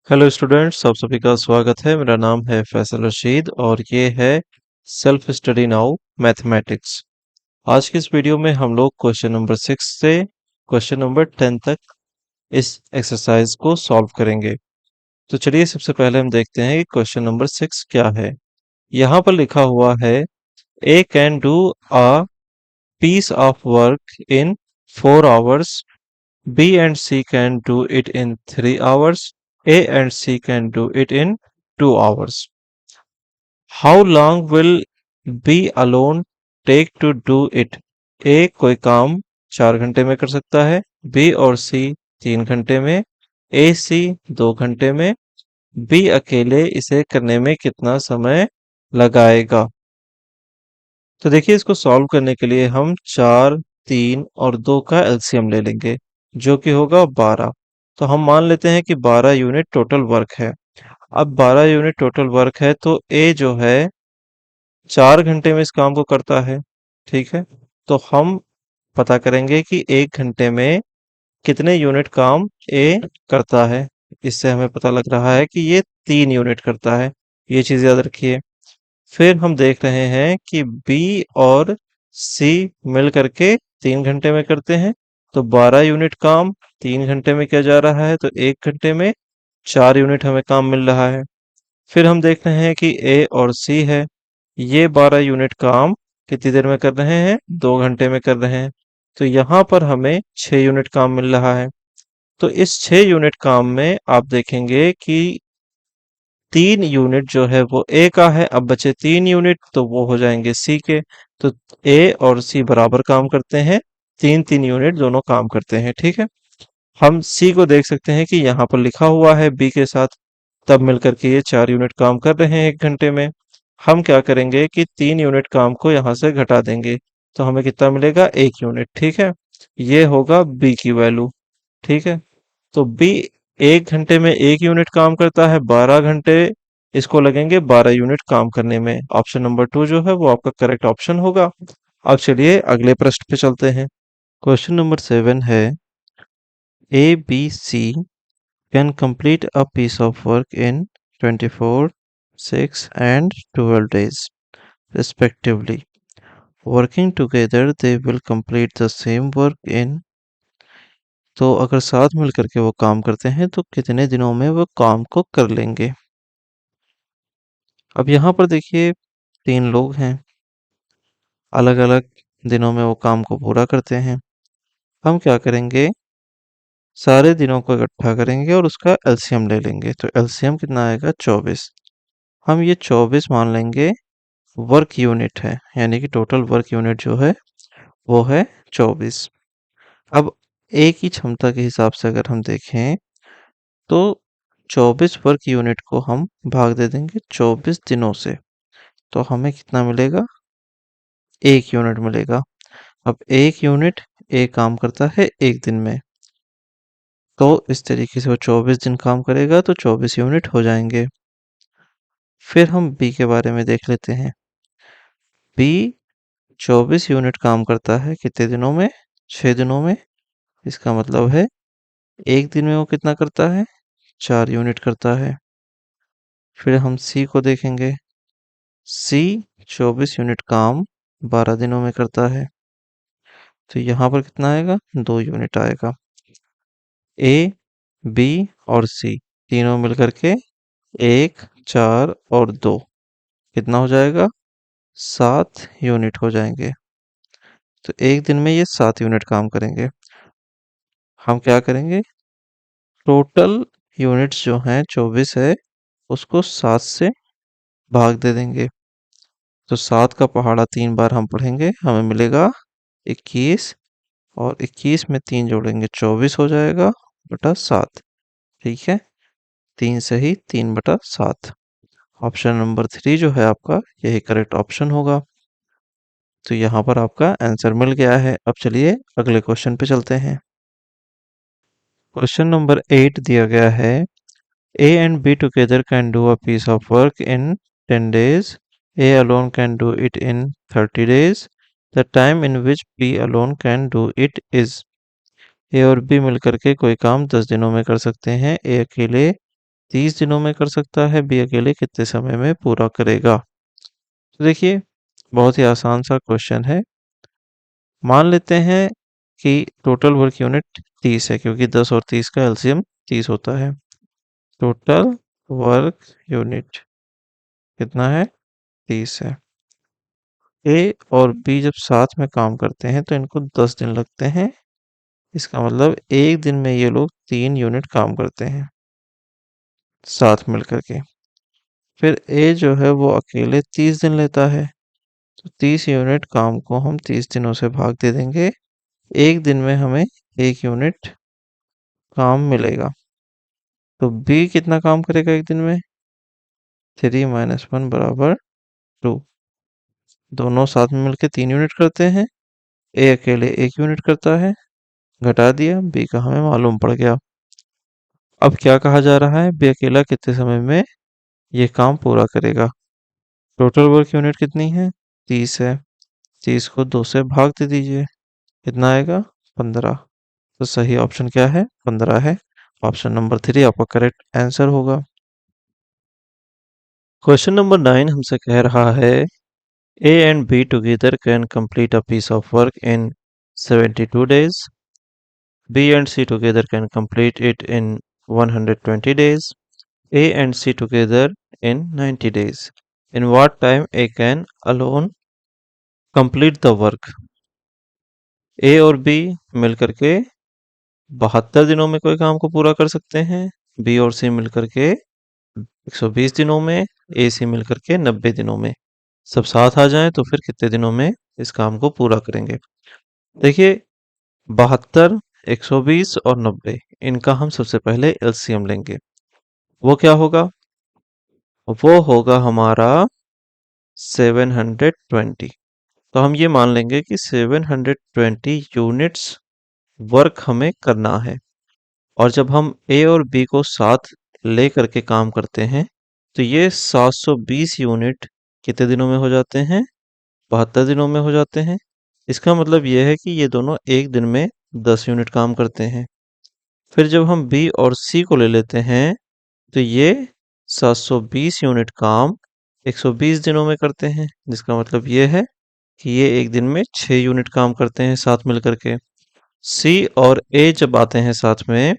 Hello students, आप सभी का स्वागत है। मेरा नाम है फैसल रशीद और ये है सेल्फ स्टडी नाउ मैथमेटिक्स। आज की इस वीडियो में हम लोग क्वेश्चन नंबर 6 से क्वेश्चन नंबर 10 तक इस एक्सरसाइज को सॉल्व करेंगे। तो चलिए सबसे पहले हम देखते हैं कि क्वेश्चन नंबर 6 क्या है। यहाँ पर लिखा हुआ है a can do a piece of work in 4 hours. B and C can do it in 3 hours. A and C can do it in 2 hours. How long will B alone take to do it? A कोई काम 4 घंटे में कर सकता है, B और C 3 घंटे में, A C 2 घंटे में, B अकेले इसे करने में कितना समय लगाएगा। तो देखिए इसको सॉल्व करने के लिए हम 4, 3 और 2 का एलसीएम ले लेंगे जो कि होगा 12। तो हम मान लेते हैं कि 12 यूनिट टोटल वर्क है। अब 12 यूनिट टोटल वर्क है तो ए जो है 4 घंटे में इस काम को करता है। ठीक है, तो हम पता करेंगे कि 1 घंटे में कितने यूनिट काम ए करता है। इससे हमें पता लग रहा है कि ये 3 यूनिट करता है। ये चीज याद रखिए। फिर हम देख रहे हैं कि बी और सी मिल करके 3 घंटे में करते हैं। तो 12 यूनिट काम 3 घंटे में किया जा रहा है, तो 1 घंटे में 4 यूनिट हमें काम मिल रहा है। फिर हम देख रहे हैं कि ए और सी है, ये 12 यूनिट काम कितनी देर में कर रहे हैं, 2 घंटे में कर रहे हैं। तो यहाँ पर हमें 6 यूनिट काम मिल रहा है। तो इस 6 यूनिट काम में आप देखेंगे कि 3 यूनिट जो है वो ए का है। अब बचे 3 यूनिट तो वो हो जाएंगे सी के। तो ए और सी बराबर काम करते हैं, 3-3 यूनिट दोनों काम करते हैं। ठीक है, हम सी को देख सकते हैं कि यहाँ पर लिखा हुआ है बी के साथ, तब मिलकर के ये 4 यूनिट काम कर रहे हैं 1 घंटे में। हम क्या करेंगे कि 3 यूनिट काम को यहाँ से घटा देंगे, तो हमें कितना मिलेगा, 1 यूनिट। ठीक है, ये होगा बी की वैल्यू। ठीक है, तो बी 1 घंटे में 1 यूनिट काम करता है, 12 घंटे इसको लगेंगे 12 यूनिट काम करने में। ऑप्शन नंबर 2 जो है वो आपका करेक्ट ऑप्शन होगा। अब चलिए अगले प्रश्न पे चलते हैं। क्वेश्चन नंबर 7 है A B C can complete a piece of work in 24, 6 and 12 days respectively. Working together they will complete the same work in, तो अगर साथ मिलकर के वो काम करते हैं तो कितने दिनों में वो काम को कर लेंगे। अब यहाँ पर देखिए 3 लोग हैं, अलग अलग दिनों में वो काम को पूरा करते हैं। हम क्या करेंगे, सारे दिनों को इकट्ठा करेंगे और उसका एलसीएम ले लेंगे। तो एलसीएम कितना आएगा, 24। हम ये 24 मान लेंगे वर्क यूनिट है, यानी कि टोटल वर्क यूनिट जो है वो है 24। अब एक ही क्षमता के हिसाब से अगर हम देखें तो 24 वर्क यूनिट को हम भाग दे देंगे 24 दिनों से, तो हमें कितना मिलेगा, 1 यूनिट मिलेगा। अब 1 यूनिट एक काम करता है 1 दिन में, तो इस तरीके से वो 24 दिन काम करेगा तो 24 यूनिट हो जाएंगे। फिर हम बी के बारे में देख लेते हैं। बी 24 यूनिट काम करता है कितने दिनों में, 6 दिनों में। इसका मतलब है 1 दिन में वो कितना करता है, 4 यूनिट करता है। फिर हम सी को देखेंगे। सी 24 यूनिट काम 12 दिनों में करता है, तो यहाँ पर कितना आएगा, 2 यूनिट आएगा। ए, बी और सी तीनों मिलकर के 1, 4 और 2 कितना हो जाएगा, 7 यूनिट हो जाएंगे। तो 1 दिन में ये 7 यूनिट काम करेंगे। हम क्या करेंगे, टोटल यूनिट्स जो हैं 24 है, उसको 7 से भाग दे देंगे। तो 7 का पहाड़ा 3 बार हम पढ़ेंगे, हमें मिलेगा 21। और 21 में 3 जोड़ेंगे 24 हो जाएगा बटा 7। ठीक है, 3 से ही 3/7। ऑप्शन नंबर 3 जो है आपका, यही करेक्ट ऑप्शन होगा। तो यहाँ पर आपका आंसर मिल गया है। अब चलिए अगले क्वेश्चन पे चलते हैं। क्वेश्चन नंबर 8 दिया गया है A and B together can do a piece of work in 10 days. A alone can do it in 30 days. The time in which B alone can do it is, A और B मिलकर के कोई काम 10 दिनों में कर सकते हैं, A अकेले 30 दिनों में कर सकता है, बी अकेले कितने समय में पूरा करेगा। तो देखिए, बहुत ही आसान सा क्वेश्चन है। मान लेते हैं कि टोटल वर्क यूनिट 30 है, क्योंकि 10 और 30 का एलसीएम 30 होता है। टोटल वर्क यूनिट कितना है? 30 है। ए और बी जब साथ में काम करते हैं तो इनको 10 दिन लगते हैं। इसका मतलब एक दिन में ये लोग 3 यूनिट काम करते हैं साथ मिलकर के। फिर ए जो है वो अकेले 30 दिन लेता है, तो 30 यूनिट काम को हम 30 दिनों से भाग दे देंगे। एक दिन में हमें 1 यूनिट काम मिलेगा। तो बी कितना काम करेगा एक दिन में? 3 - 1 बराबर 2। दोनों साथ में मिलकर 3 यूनिट करते हैं। ए अकेले 1 यूनिट करता है। घटा दिया, बी का हमें मालूम पड़ गया। अब क्या कहा जा रहा है? बी अकेला कितने समय में ये काम पूरा करेगा। टोटल वर्क यूनिट कितनी है? 30 है। 30 को 2 से भाग दे दीजिए, कितना आएगा? 15। तो सही ऑप्शन क्या है? 15 है। ऑप्शन नंबर 3 आपका करेक्ट आंसर होगा। क्वेश्चन नंबर 9 हमसे कह रहा है A and B together can complete a piece of work in 72 days. B and C together can complete it in 120 days. A and C together in 90 days. In what time A can alone complete the work? A और B मिलकर के 72 दिनों में कोई काम को पूरा कर सकते हैं। B और C मिलकर के 120 दिनों में। A C मिलकर के 90 दिनों में। सब साथ आ जाएं तो फिर कितने दिनों में इस काम को पूरा करेंगे। देखिए, 72, 120 और 90, इनका हम सबसे पहले एलसीएम लेंगे। वो क्या होगा? वो होगा हमारा 720। तो हम ये मान लेंगे कि 720 यूनिट्स वर्क हमें करना है। और जब हम ए और बी को साथ ले करके काम करते हैं तो ये 720 यूनिट कितने दिनों में हो जाते हैं? 72 दिनों में हो जाते हैं। इसका मतलब ये है कि ये दोनों एक दिन में 10 यूनिट काम करते हैं। फिर जब हम बी और सी को ले लेते हैं तो ये 720 यूनिट काम 120 दिनों में करते हैं, जिसका मतलब ये है कि ये एक दिन में 6 यूनिट काम करते हैं साथ मिलकर के। सी और ए जब आते हैं साथ में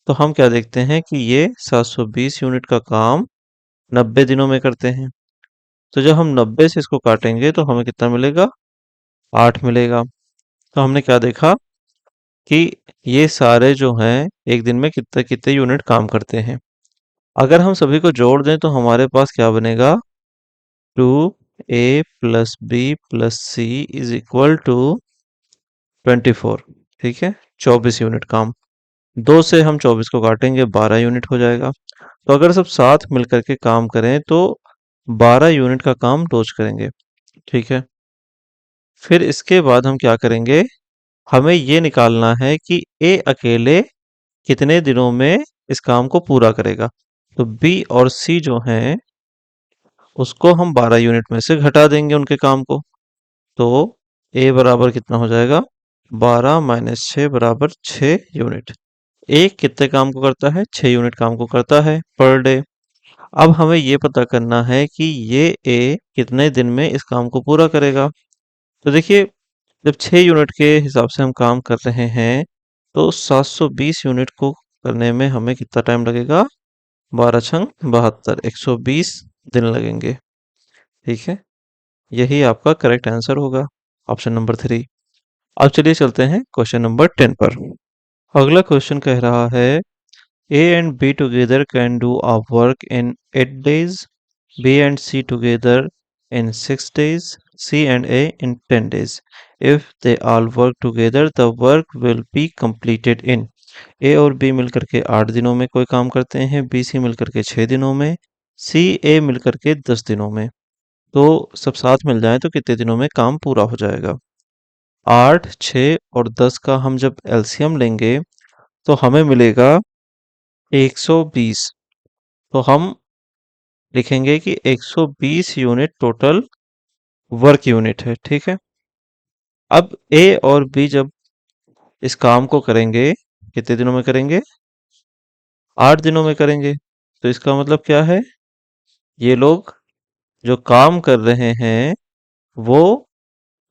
तो हम क्या देखते हैं कि ये 720 यूनिट का काम 90 दिनों में करते हैं। तो जब हम 90 से इसको काटेंगे तो हमें कितना मिलेगा? 8 मिलेगा। तो हमने क्या देखा कि ये सारे जो हैं एक दिन में कितने कितने यूनिट काम करते हैं। अगर हम सभी को जोड़ दें तो हमारे पास क्या बनेगा? 2a + b + c = 24। ठीक है, 24 यूनिट काम। 2 से हम 24 को काटेंगे, 12 यूनिट हो जाएगा। तो अगर सब साथ मिलकर के काम करें तो 12 यूनिट का काम रोज करेंगे। ठीक है, फिर इसके बाद हम क्या करेंगे? हमें ये निकालना है कि ए अकेले कितने दिनों में इस काम को पूरा करेगा। तो बी और सी जो हैं उसको हम 12 यूनिट में से घटा देंगे उनके काम को। तो ए बराबर कितना हो जाएगा? 12 - 6 बराबर 6 यूनिट। ए कितने काम को करता है? 6 यूनिट काम को करता है पर डे। अब हमें ये पता करना है कि ये ए कितने दिन में इस काम को पूरा करेगा। तो देखिए, जब 6 यूनिट के हिसाब से हम काम कर रहे हैं तो 720 यूनिट को करने में हमें कितना टाइम लगेगा? 12 छंग 72, 120 दिन लगेंगे। ठीक है, यही आपका करेक्ट आंसर होगा, ऑप्शन नंबर 3। अब चलिए चलते हैं क्वेश्चन नंबर 10 पर। अगला क्वेश्चन कह रहा है A and B together can do a work in 8 days, B and C together in 6 days, C and A in 10 days. If they all work together, the work will be completed in। A और B मिलकर के 8 दिनों में कोई काम करते हैं, B C मिलकर के 6 दिनों में, C A मिलकर के 10 दिनों में। तो सब साथ मिल जाए तो कितने दिनों में काम पूरा हो जाएगा? 8, 6 और 10 का हम जब एलसीएम लेंगे तो हमें मिलेगा 120। तो हम लिखेंगे कि 120 यूनिट टोटल वर्क यूनिट है। ठीक है, अब ए और बी जब इस काम को करेंगे कितने दिनों में करेंगे? 8 दिनों में करेंगे। तो इसका मतलब क्या है? ये लोग जो काम कर रहे हैं वो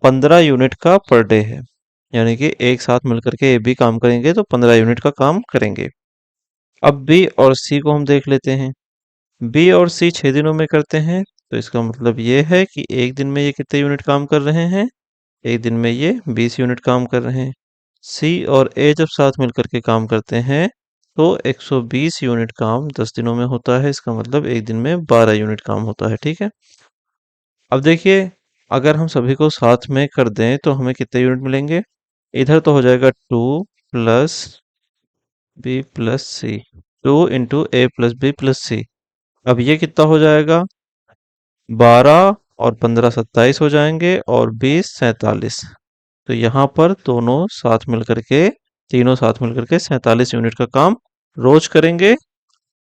15 यूनिट का पर डे है। यानी कि एक साथ मिलकर के ये भी काम करेंगे तो 15 यूनिट का काम करेंगे। अब बी और सी को हम देख लेते हैं। बी और सी 6 दिनों में करते हैं, तो इसका मतलब ये है कि एक दिन में ये कितने यूनिट काम कर रहे हैं? एक दिन में ये 20 यूनिट काम कर रहे हैं। सी और ए जब साथ मिलकर के काम करते हैं तो 120 यूनिट काम 10 दिनों में होता है। इसका मतलब एक दिन में 12 यूनिट काम होता है। ठीक है। अब देखिए, अगर हम सभी को साथ में कर दें तो हमें कितने यूनिट मिलेंगे? इधर तो हो जाएगा 2 + b + c, 2 × a + b + c। अब ये कितना हो जाएगा? 12 और 15 27 हो जाएंगे और 20 47। तो यहाँ पर दोनों साथ मिलकर के, तीनों साथ मिलकर के 47 यूनिट का काम रोज करेंगे।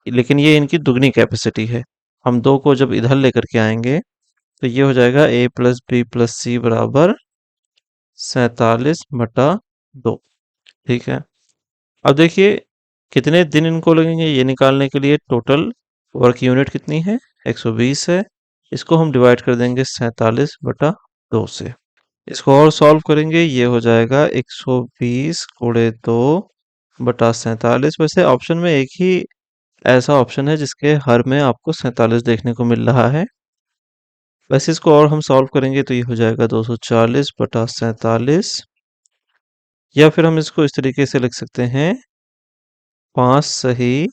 लेकिन ये इनकी दुगनी कैपेसिटी है। हम दो को जब इधर लेकर के आएंगे तो ये हो जाएगा a + b + c बराबर 47/2। ठीक है। अब देखिए, कितने दिन इनको लगेंगे ये निकालने के लिए। टोटल वर्क यूनिट कितनी है? 120 है। इसको हम डिवाइड कर देंगे 47/2 से। इसको और सॉल्व करेंगे, ये हो जाएगा 120 × 2 / 47। वैसे ऑप्शन में एक ही ऐसा ऑप्शन है जिसके हर में आपको 47 देखने को मिल रहा है। वैसे इसको और हम सॉल्व करेंगे तो ये हो जाएगा 240/47। या फिर हम इसको इस तरीके से लिख सकते हैं, 5 सही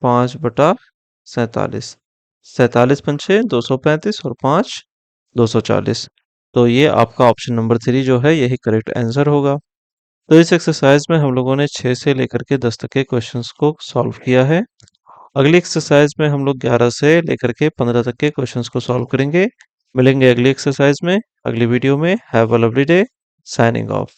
5/47। 47 × 5 = 235 और 5 240। तो ये आपका ऑप्शन नंबर 3 जो है यही करेक्ट आंसर होगा। तो इस एक्सरसाइज में हम लोगों ने 6 से लेकर के 10 तक के क्वेश्चंस को सॉल्व किया है। अगली एक्सरसाइज में हम लोग 11 से लेकर के 15 तक के क्वेश्चंस को सॉल्व करेंगे। मिलेंगे अगली एक्सरसाइज में, अगली वीडियो में। Have a lovely day. Signing off.